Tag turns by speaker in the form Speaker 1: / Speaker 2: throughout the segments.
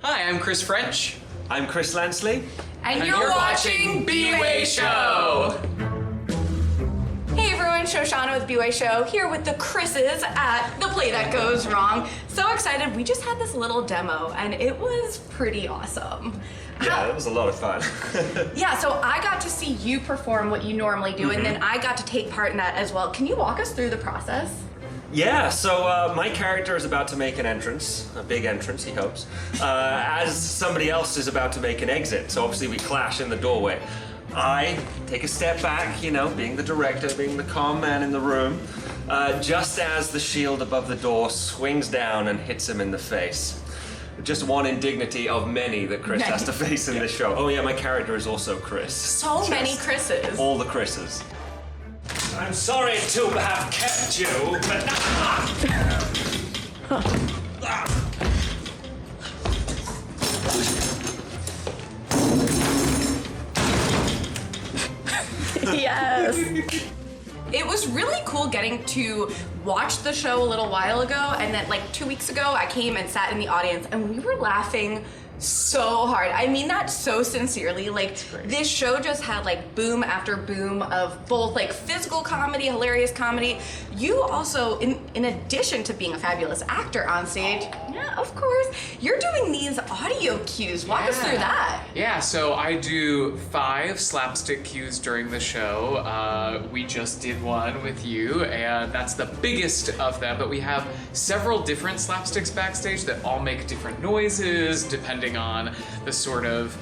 Speaker 1: Hi, I'm Chris French.
Speaker 2: I'm Chris Lanceley.
Speaker 3: And you're watching bwaySHO! Hey everyone, Shoshana with bwaySHO, here with the Chris's at The Play That Goes Wrong. So excited, we just had this little demo and it was pretty awesome.
Speaker 2: Yeah, it was a lot of fun.
Speaker 3: Yeah, so I got to see you perform what you normally do, and then I got to take part in that as well. Can you walk us through the process?
Speaker 2: Yeah, so my character is about to make an entrance, a big entrance, he hopes, as somebody else is about to make an exit. So obviously we clash in the doorway. I take a step back, you know, being the director, being the calm man in the room, just as the shield above the door swings down and hits him in the face. Just one indignity of many that Chris has to face in this show. Oh yeah, my character is also Chris.
Speaker 3: So many Chris's.
Speaker 2: All the Chris's.
Speaker 4: I'm sorry to have kept you, but
Speaker 3: Yes. It was really cool getting to watch the show a little while ago, and then like 2 weeks ago I came and sat in the audience and we were laughing so hard. I mean that so sincerely. Like this show just had like boom after boom of both like physical comedy, hilarious comedy. You also, in addition to being a fabulous actor on stage, yeah, of course, you're doing these audio cues. Walk us through that.
Speaker 1: Yeah, so I do 5 slapstick cues during the show. We just did one with you, and that's the biggest of them, but we have several different slapsticks backstage that all make different noises depending on the sort of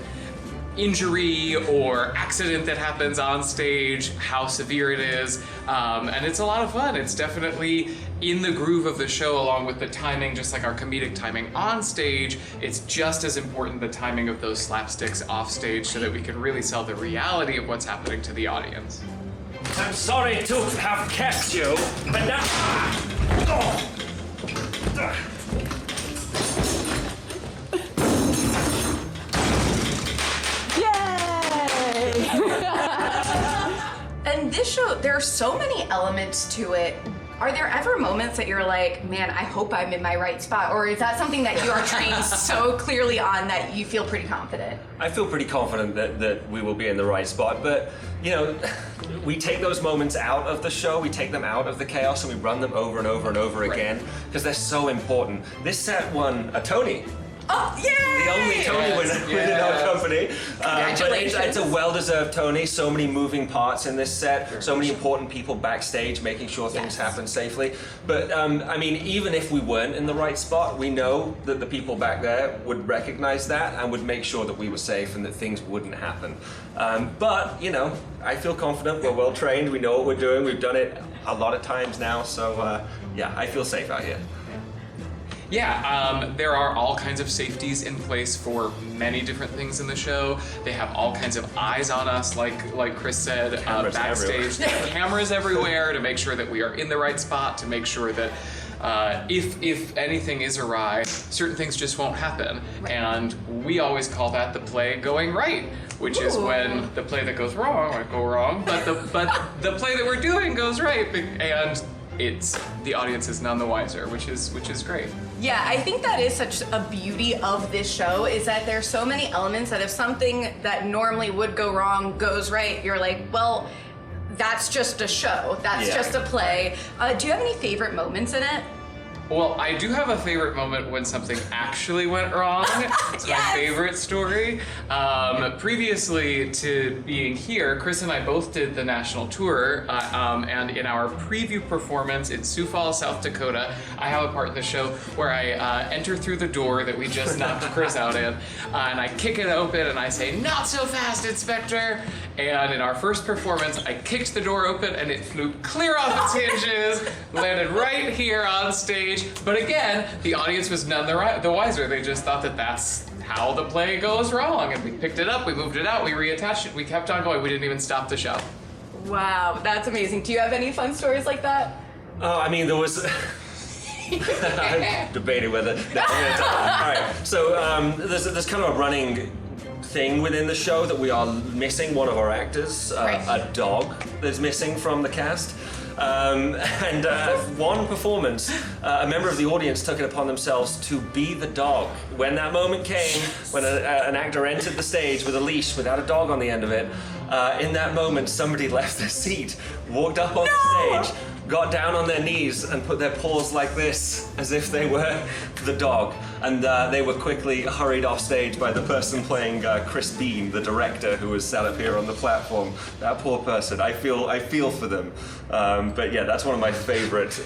Speaker 1: injury or accident that happens on stage, how severe it is, and it's a lot of fun. It's definitely in the groove of the show along with the timing, just like our comedic timing on stage. It's just as important the timing of those slapsticks off stage so that we can really sell the reality of what's happening to the audience.
Speaker 4: I'm sorry to have kept you, but now...
Speaker 3: And this show, there are so many elements to it. Are there ever moments that you're like, man, I hope I'm in my right spot? Or is that something that you are trained so clearly on that you feel pretty confident?
Speaker 2: I feel pretty confident that we will be in the right spot, but you know, we take those moments out of the show, we take them out of the chaos, and we run them over and over and over again, because they're so important. This set won a Tony.
Speaker 3: Oh, yay!
Speaker 2: The only Tony winner within our company.
Speaker 3: Congratulations.
Speaker 2: But it's a well-deserved Tony. So many moving parts in this set, so many important people backstage making sure things happen safely. But I mean, even if we weren't in the right spot, we know that the people back there would recognize that and would make sure that we were safe and that things wouldn't happen. But, you know, I feel confident, we're well trained, we know what we're doing, we've done it a lot of times now, so yeah, I feel safe out here.
Speaker 1: Yeah, there are all kinds of safeties in place for many different things in the show. They have all kinds of eyes on us, like Chris said, backstage. There are cameras everywhere to make sure that we are in the right spot, to make sure that if anything is awry, certain things just won't happen. And we always call that the play going right, which is when the play that goes wrong might go wrong, but the play that we're doing goes right, and the audience is none the wiser, which is great.
Speaker 3: Yeah, I think that is such a beauty of this show, is that there's so many elements that if something that normally would go wrong goes right, you're like, well, that's just a show. That's just a play. Do you have any favorite moments in it?
Speaker 1: Well, I do have a favorite moment when something actually went wrong. It's my favorite story. Previously to being here, Chris and I both did the national tour, and in our preview performance in Sioux Falls, South Dakota, I have a part in the show where I enter through the door that we just knocked Chris out in, and I kick it open and I say, "Not so fast, Inspector!" And in our first performance, I kicked the door open and it flew clear off its hinges, landed right here on stage. But again, the audience was none the wiser. They just thought that that's how the play goes wrong. And we picked it up, we moved it out, we reattached it, we kept on going. We didn't even stop the show.
Speaker 3: Wow, that's amazing. Do you have any fun stories like that?
Speaker 2: Oh, I mean, there was... I'm debating whether... No, all right, so there's kind of a running thing within the show that we are missing one of our actors,
Speaker 3: Right.
Speaker 2: a dog that's missing from the cast. And one performance, a member of the audience took it upon themselves to be the dog. When that moment came, when an actor entered the stage with a leash without a dog on the end of it, in that moment somebody left their seat, walked up on the stage, got down on their knees and put their paws like this, as if they were the dog. And they were quickly hurried off stage by the person playing Chris Bean, the director, who was sat up here on the platform. That poor person. I feel for them. But yeah, that's one of my favorite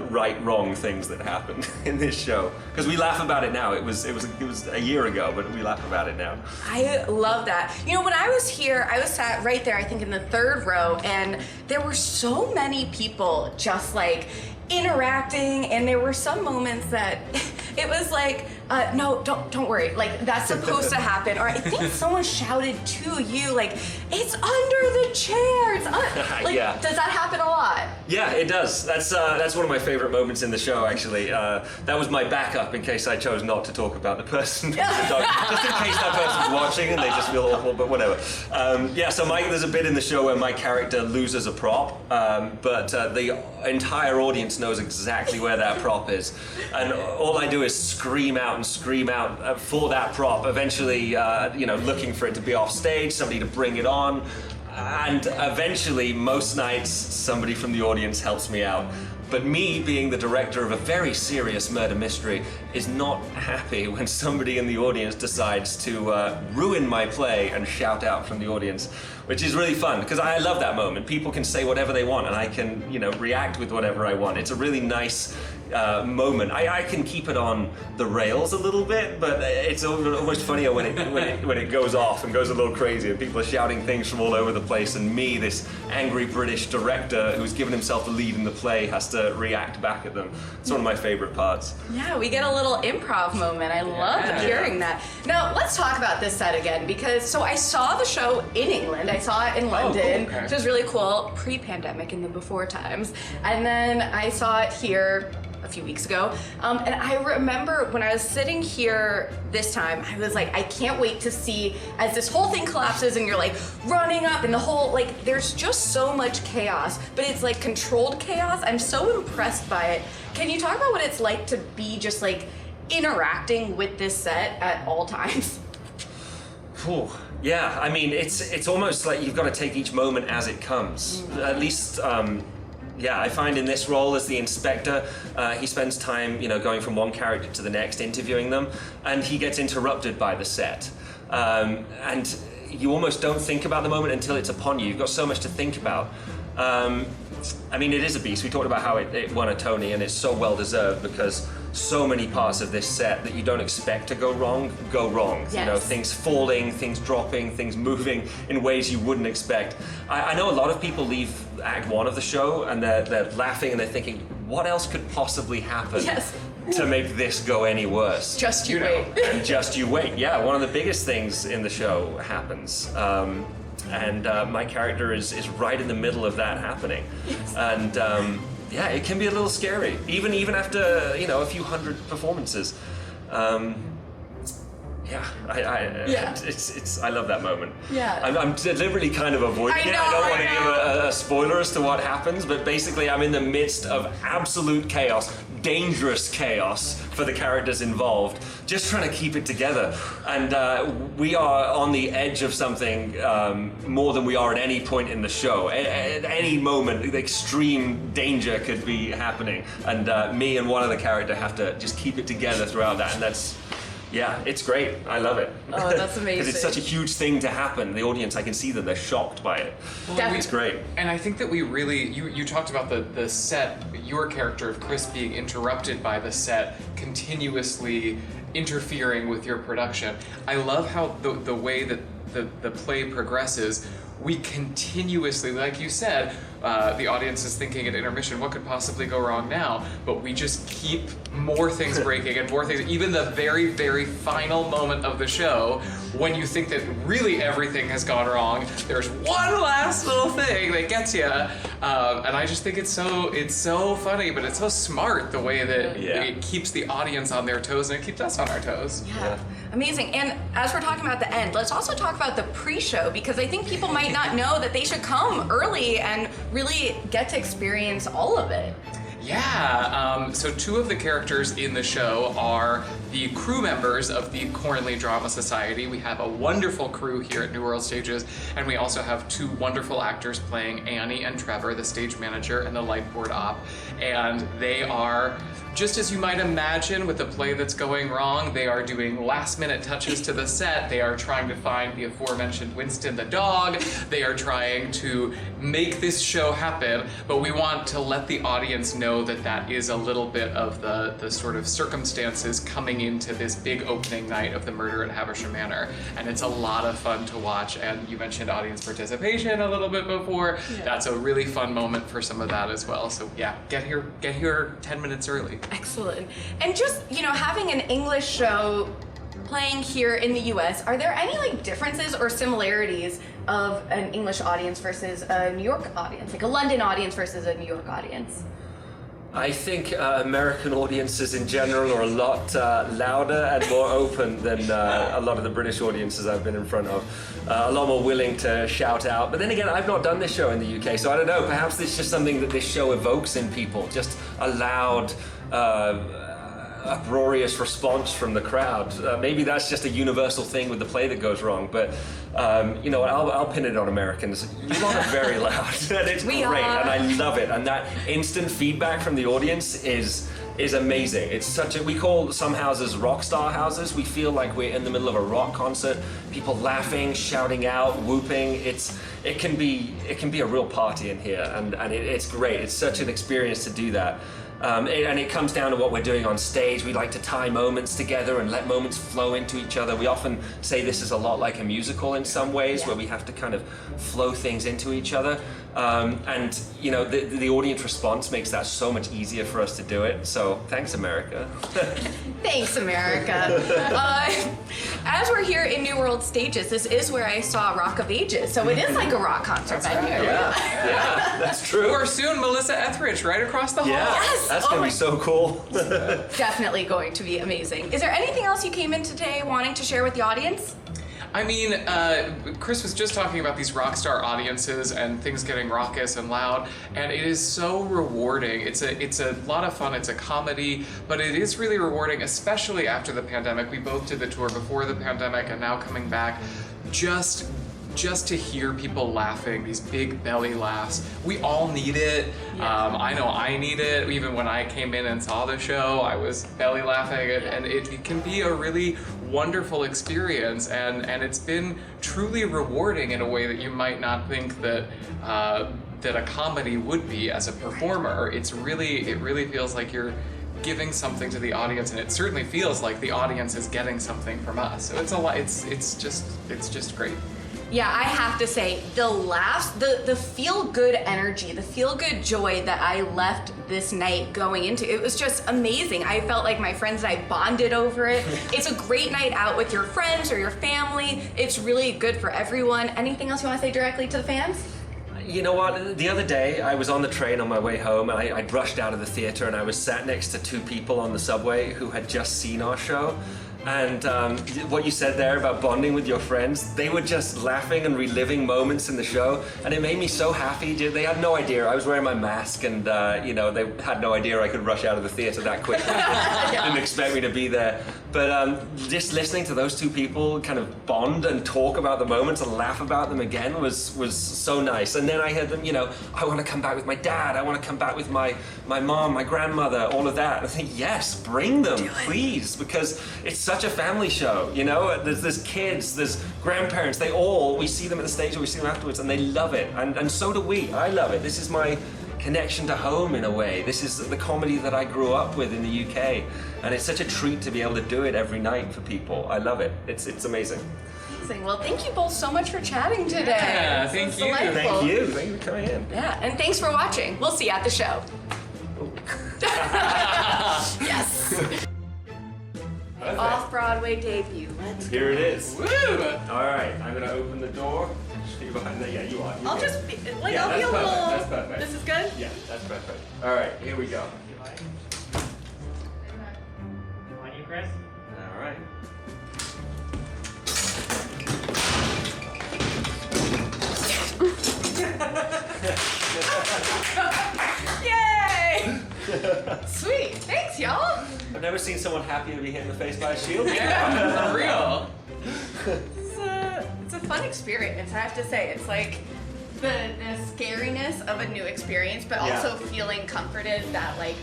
Speaker 2: right-wrong things that happened in this show. Because we laugh about it now. It was a year ago, but we laugh about it now.
Speaker 3: I love that. You know, when I was here, I was sat right there, I think in the third row, and there were so many people just like interacting, and there were some moments that it was like, no, don't worry, like that's supposed to happen. Or I think someone shouted to you, like, it's under the chair. It's like,
Speaker 2: Yeah.
Speaker 3: Does that happen a lot?
Speaker 2: Yeah, it does. That's one of my favorite moments in the show, actually. That was my backup in case I chose not to talk about the person, just in case that person's watching and they just feel awful, but whatever. Yeah, so there's a bit in the show where my character loses a prop, but the entire audience knows exactly where that prop is, and all I do is scream out for that prop. Eventually, looking for it to be off stage, somebody to bring it on. And eventually, most nights, somebody from the audience helps me out. But me, being the director of a very serious murder mystery, is not happy when somebody in the audience decides to ruin my play and shout out from the audience, which is really fun, because I love that moment. People can say whatever they want, and I can, react with whatever I want. It's a really nice moment. I can keep it on the rails a little bit, but it's almost funnier when it goes off and goes a little crazy, and people are shouting things from all over the place, and me, this angry British director who's given himself the lead in the play, has to react back at them. It's one of my favorite parts.
Speaker 3: Yeah, we get a little improv moment. I love hearing that. Now, let's talk about this set again, because I saw the show in England. I saw it in London,
Speaker 1: cool. Okay.
Speaker 3: which was really cool, pre-pandemic in the before times. And then I saw it here a few weeks ago. And I remember when I was sitting here this time, I was like, I can't wait to see as this whole thing collapses and you're like running up and the whole, like, there's just so much chaos, but it's like controlled chaos. I'm so impressed by it. Can you talk about what it's like to be just like interacting with this set at all times?
Speaker 2: Whew. Yeah, I mean, it's almost like you've got to take each moment as it comes. At least, I find in this role as the inspector, he spends time, going from one character to the next, interviewing them, and he gets interrupted by the set. And you almost don't think about the moment until it's upon you. You've got so much to think about. I mean, it is a beast. We talked about how it won a Tony, and it's so well deserved because so many parts of this set that you don't expect to go wrong.
Speaker 3: Yes.
Speaker 2: Things falling, things dropping, things moving in ways you wouldn't expect. I know a lot of people leave Act 1 of the show and they're laughing and they're thinking, what else could possibly happen to make this go any worse?
Speaker 3: Just you wait.
Speaker 2: And just you wait. Yeah, one of the biggest things in the show happens. And my character is right in the middle of that happening.
Speaker 3: Yes.
Speaker 2: And it can be a little scary, even after a few hundred performances. I love that moment.
Speaker 3: Yeah.
Speaker 2: I'm deliberately kind of avoiding it. I don't want to give a spoiler as to what happens, but basically I'm in the midst of absolute chaos, dangerous chaos for the characters involved, just trying to keep it together. And we are on the edge of something more than we are at any point in the show. At any moment, extreme danger could be happening. And me and one other character have to just keep it together throughout that. And it's great. I love it.
Speaker 3: Oh, that's amazing.
Speaker 2: Because it's such a huge thing to happen. The audience, I can see that they're shocked by it. It's great.
Speaker 1: And I think that we really, you talked about the set, your character of Chris being interrupted by the set, continuously interfering with your production. I love how the way that the play progresses, we continuously, like you said, the audience is thinking at intermission, what could possibly go wrong now? But we just keep more things breaking and more things, even the very, very final moment of the show, when you think that really everything has gone wrong, there's one last little thing that gets you. And I just think it's so funny, but it's so smart the way that it keeps the audience on their toes and it keeps us on our toes.
Speaker 3: Yeah. Amazing. And as we're talking about the end, let's also talk about the pre-show, because I think people might not know that they should come early and really get to experience all of it.
Speaker 1: Yeah, so two of the characters in the show are the crew members of the Cornley Drama Society. We have a wonderful crew here at New World Stages, and we also have two wonderful actors playing Annie and Trevor, the stage manager and the lightboard op. And they are, just as you might imagine with a play that's going wrong, they are doing last-minute touches to the set. They are trying to find the aforementioned Winston the dog. They are trying to make this show happen, but we want to let the audience know that that is a little bit of the sort of circumstances coming into this big opening night of the Murder at Havisham Manor. And it's a lot of fun to watch, and you mentioned audience participation a little bit before. Yeah. That's a really fun moment for some of that as well. So yeah, get here 10 minutes early.
Speaker 3: Excellent. And just, you know, having an English show playing here in the US, are there any like differences or similarities of an English audience versus a New York audience, like a London audience versus a New York audience?
Speaker 2: I think American audiences in general are a lot louder and more open than a lot of the British audiences I've been in front of. A lot more willing to shout out. But then again, I've not done this show in the UK, so I don't know. Perhaps it's just something that this show evokes in people, just a loud, uproarious response from the crowd. Maybe that's just a universal thing with the play that goes wrong, but you know, I'll pin it on Americans. You lot are very loud, and it's great, and I love it. And that instant feedback from the audience is amazing. It's such a, we call some houses rock star houses. We feel like we're in the middle of a rock concert. People laughing, shouting out, whooping. It can be a real party in here, and it's great. It's such an experience to do that. And it comes down to what we're doing on stage. We like to tie moments together and let moments flow into each other. We often say this is a lot like a musical in some ways, where we have to kind of flow things into each other. And you know, the audience response makes that so much easier for us to do it. So thanks, America.
Speaker 3: Thanks, America. As we're here in New World Stages, this is where I saw Rock of Ages, so it is like a rock concert venue.
Speaker 2: Right. Yeah, that's true.
Speaker 1: Or soon, Melissa Etheridge right across the hall.
Speaker 3: Yes.
Speaker 2: That's gonna be so cool.
Speaker 3: Definitely going to be amazing. Is there anything else you came in today wanting to share with the audience?
Speaker 1: I mean, Chris was just talking about these rock star audiences and things getting raucous and loud, and it is so rewarding. It's a lot of fun. It's a comedy, but it is really rewarding, especially after the pandemic. We both did the tour before the pandemic, and now coming back, just to hear people laughing, these big belly laughs. We all need it. Yeah. I know I need it. Even when I came in and saw the show, I was belly laughing, and it can be a really wonderful experience, and it's been truly rewarding in a way that you might not think that that a comedy would be as a performer. It really feels like you're giving something to the audience, and it certainly feels like the audience is getting something from us. So it's a lot. It's just great.
Speaker 3: Yeah, I have to say, the laughs, the feel-good energy, the feel-good joy that I left this night going into, it was just amazing. I felt like my friends and I bonded over it. It's a great night out with your friends or your family. It's really good for everyone. Anything else you want to say directly to the fans?
Speaker 2: You know what, the other day I was on the train on my way home, and I rushed out of the theater, and I was sat next to two people on the subway who had just seen our show. And what you said there about bonding with your friends, they were just laughing and reliving moments in the show, and it made me so happy. They had no idea. I was wearing my mask, and you know, they had no idea I could rush out of the theater that quickly. Didn't expect me to be there. But just listening to those two people kind of bond and talk about the moments and laugh about them again was so nice. And then I heard them, you know, I want to come back with my dad, I want to come back with my mom, my grandmother, all of that. And I think, yes, bring them, please, because it's such a family show, you know. There's kids, there's grandparents, we see them at the stage or we see them afterwards, and they love it, and so do we. I love it. This is my connection to home in a way. This is the comedy that I grew up with in the UK, and it's such a treat to be able to do it every night for people. I love it. It's amazing.
Speaker 3: Amazing. Well, thank you both so much for chatting today.
Speaker 1: Yeah, thank you.
Speaker 2: Thank you. Thank you for coming in.
Speaker 3: Yeah, and thanks for watching. We'll see you at the show. Yes. Off-Broadway debut.
Speaker 2: Here it is.
Speaker 1: Woo!
Speaker 2: All right, I'm gonna open the door. Are you behind that? Yeah, you are.
Speaker 3: I'll
Speaker 2: good.
Speaker 3: just be, like,
Speaker 2: Yeah,
Speaker 3: I'll be a
Speaker 2: that's
Speaker 3: little.
Speaker 2: perfect. That's perfect.
Speaker 3: This is good?
Speaker 2: Yeah, that's perfect. All right, here we go.
Speaker 4: On you, Chris?
Speaker 2: All right.
Speaker 3: Yay! Sweet. Thanks, y'all.
Speaker 2: I've never seen someone happy to be hit in the face by a shield.
Speaker 1: Yeah, for real.
Speaker 3: It's a fun experience, I have to say. It's like the scariness of a new experience, but
Speaker 2: Yeah.
Speaker 3: also feeling comforted that like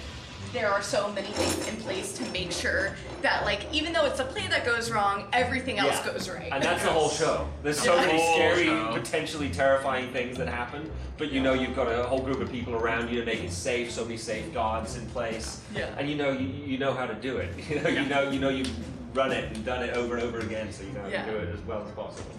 Speaker 3: there are so many things in place to make sure that like even though it's a play that goes wrong, everything else goes right.
Speaker 2: And that's the whole show. There's so
Speaker 1: Yeah.
Speaker 2: many
Speaker 1: Whole
Speaker 2: scary,
Speaker 1: show.
Speaker 2: potentially terrifying things that happen, but you know you've got a whole group of people around you to make it safe. So many safeguards in place,
Speaker 3: Yeah.
Speaker 2: and you know how to do it. You know you've run it and done it over and over again, so you know how
Speaker 3: Yeah.
Speaker 2: to do it as well as possible.